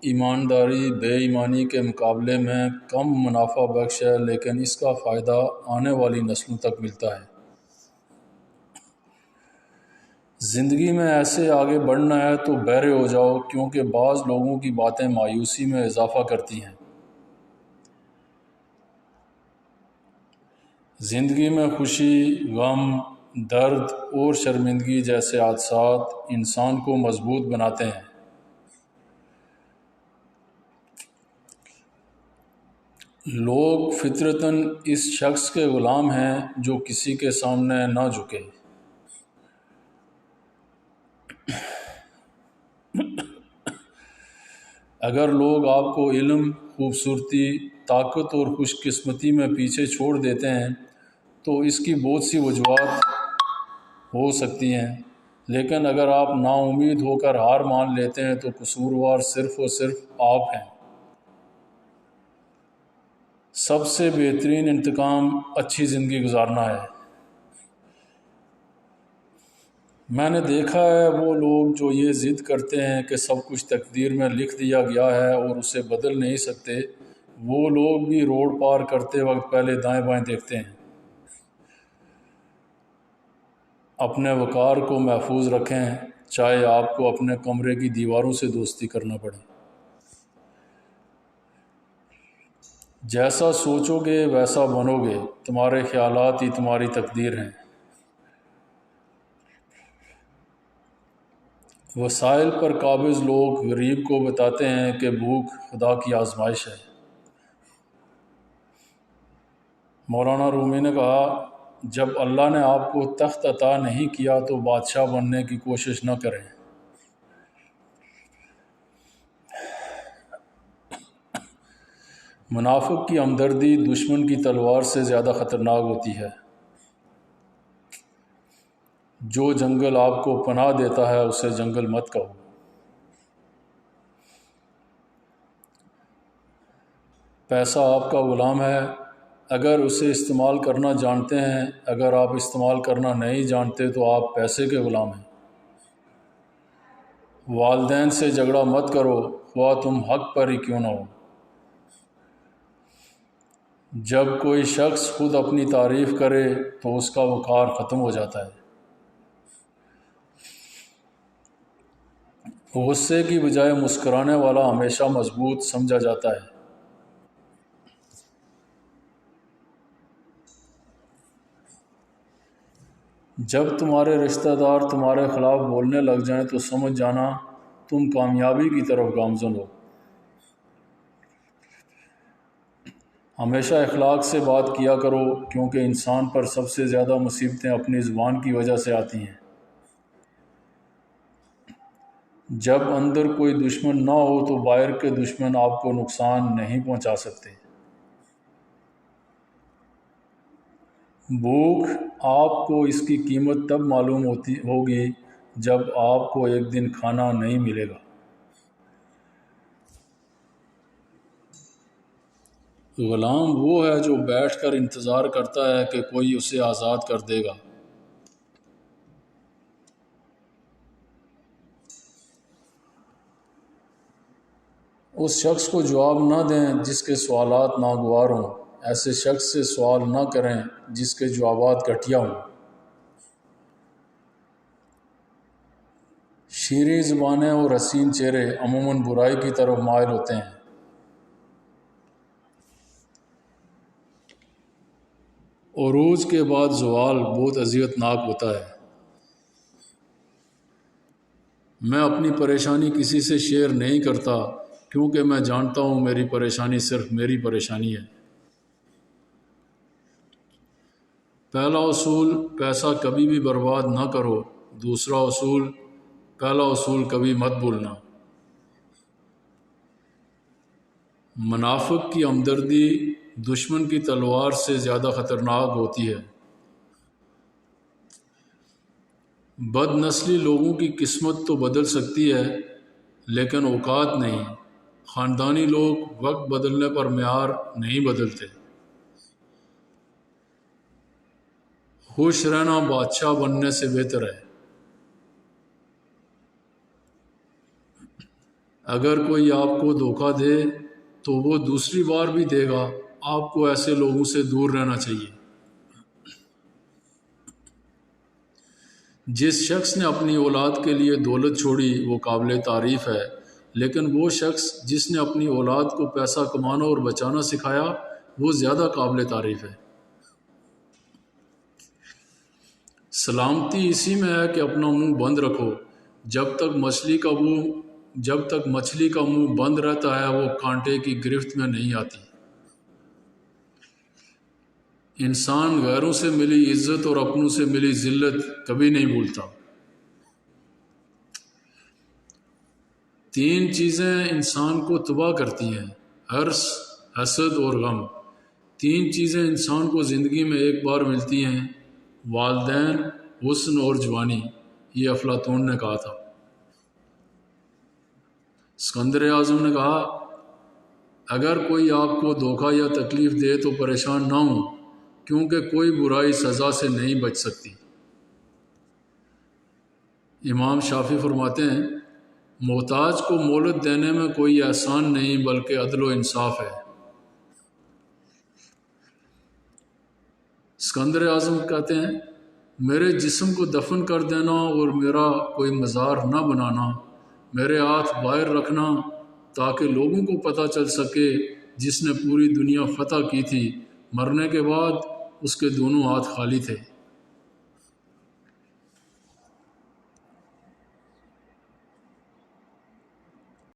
ایمانداری بے ایمانی کے مقابلے میں کم منافع بخش ہے، لیکن اس کا فائدہ آنے والی نسلوں تک ملتا ہے۔ زندگی میں ایسے آگے بڑھنا ہے تو بہرے ہو جاؤ، کیونکہ بعض لوگوں کی باتیں مایوسی میں اضافہ کرتی ہیں۔ زندگی میں خوشی، غم، درد اور شرمندگی جیسے حادثات انسان کو مضبوط بناتے ہیں۔ لوگ فطرتاً اس شخص کے غلام ہیں جو کسی کے سامنے نہ جھکے۔ اگر لوگ آپ کو علم، خوبصورتی، طاقت اور خوش قسمتی میں پیچھے چھوڑ دیتے ہیں تو اس کی بہت سی وجوہات ہو سکتی ہیں، لیکن اگر آپ نا امید ہو کر ہار مان لیتے ہیں تو قصوروار صرف اور صرف آپ ہیں۔ سب سے بہترین انتقام اچھی زندگی گزارنا ہے۔ میں نے دیکھا ہے وہ لوگ جو یہ ضد کرتے ہیں کہ سب کچھ تقدیر میں لکھ دیا گیا ہے اور اسے بدل نہیں سکتے، وہ لوگ بھی روڈ پار کرتے وقت پہلے دائیں بائیں دیکھتے ہیں۔ اپنے وقار کو محفوظ رکھیں، چاہے آپ کو اپنے کمرے کی دیواروں سے دوستی کرنا پڑے۔ جیسا سوچو گے ویسا بنو گے، تمہارے خیالات ہی تمہاری تقدیر ہیں۔ وسائل پر قابض لوگ غریب کو بتاتے ہیں کہ بھوک خدا کی آزمائش ہے۔ مولانا رومی نے کہا، جب اللہ نے آپ کو تخت عطا نہیں کیا تو بادشاہ بننے کی کوشش نہ کریں۔ منافق کی ہمدردی دشمن کی تلوار سے زیادہ خطرناک ہوتی ہے۔ جو جنگل آپ کو پناہ دیتا ہے اسے جنگل مت کہو۔ پیسہ آپ کا غلام ہے، اگر اسے استعمال کرنا جانتے ہیں، اگر آپ استعمال کرنا نہیں جانتے تو آپ پیسے کے غلام ہیں۔ والدین سے جھگڑا مت کرو، خواہ تم حق پر ہی کیوں نہ ہو۔ جب کوئی شخص خود اپنی تعریف کرے تو اس کا وقار ختم ہو جاتا ہے۔ غصے کی بجائے مسکرانے والا ہمیشہ مضبوط سمجھا جاتا ہے۔ جب تمہارے رشتہ دار تمہارے خلاف بولنے لگ جائیں تو سمجھ جانا تم کامیابی کی طرف گامزن ہو۔ ہمیشہ اخلاق سے بات کیا کرو، کیونکہ انسان پر سب سے زیادہ مصیبتیں اپنی زبان کی وجہ سے آتی ہیں۔ جب اندر کوئی دشمن نہ ہو تو باہر کے دشمن آپ کو نقصان نہیں پہنچا سکتے۔ بھوک آپ کو اس کی قیمت تب معلوم ہوگی جب آپ کو ایک دن کھانا نہیں ملے گا۔ غلام وہ ہے جو بیٹھ کر انتظار کرتا ہے کہ کوئی اسے آزاد کر دے گا۔ اس شخص کو جواب نہ دیں جس کے سوالات ناگوار ہوں، ایسے شخص سے سوال نہ کریں جس کے جوابات گھٹیا ہوں۔ شیریں زبانیں اور حسین چہرے عموماً برائی کی طرف مائل ہوتے ہیں۔ عروج کے بعد زوال بہت اذیت ناک ہوتا ہے۔ میں اپنی پریشانی کسی سے شیئر نہیں کرتا، کیونکہ میں جانتا ہوں میری پریشانی صرف میری پریشانی ہے۔ پہلا اصول، پیسہ کبھی بھی برباد نہ کرو۔ دوسرا اصول، پہلا اصول کبھی مت بھولنا۔ منافق کی ہمدردی دشمن کی تلوار سے زیادہ خطرناک ہوتی ہے۔ بد نسلی لوگوں کی قسمت تو بدل سکتی ہے، لیکن اوقات نہیں۔ خاندانی لوگ وقت بدلنے پر معیار نہیں بدلتے۔ خوش رہنا بادشاہ بننے سے بہتر ہے۔ اگر کوئی آپ کو دھوکہ دے تو وہ دوسری بار بھی دے گا۔ آپ کو ایسے لوگوں سے دور رہنا چاہیے۔ جس شخص نے اپنی اولاد کے لیے دولت چھوڑی وہ قابل تعریف ہے، لیکن وہ شخص جس نے اپنی اولاد کو پیسہ کمانا اور بچانا سکھایا وہ زیادہ قابل تعریف ہے۔ سلامتی اسی میں ہے کہ اپنا منہ بند رکھو۔ جب تک مچھلی کا منہ بند رہتا ہے وہ کانٹے کی گرفت میں نہیں آتی۔ انسان غیروں سے ملی عزت اور اپنوں سے ملی ذلت کبھی نہیں بھولتا۔ 3 چیزیں انسان کو تباہ کرتی ہیں: حرص، حسد اور غم۔ 3 چیزیں انسان کو زندگی میں ایک بار ملتی ہیں: والدین، حسن اور جوانی۔ یہ افلاطون نے کہا تھا۔ اسکندر اعظم نے کہا، اگر کوئی آپ کو دھوکہ یا تکلیف دے تو پریشان نہ ہوں، کیونکہ کوئی برائی سزا سے نہیں بچ سکتی۔ امام شافعی فرماتے ہیں، محتاج کو مہلت دینے میں کوئی احسان نہیں بلکہ عدل و انصاف ہے۔ اسکندر اعظم کہتے ہیں، میرے جسم کو دفن کر دینا اور میرا کوئی مزار نہ بنانا، میرے ہاتھ باہر رکھنا تاکہ لوگوں کو پتہ چل سکے جس نے پوری دنیا فتح کی تھی، مرنے کے بعد اس کے دونوں ہاتھ خالی تھے۔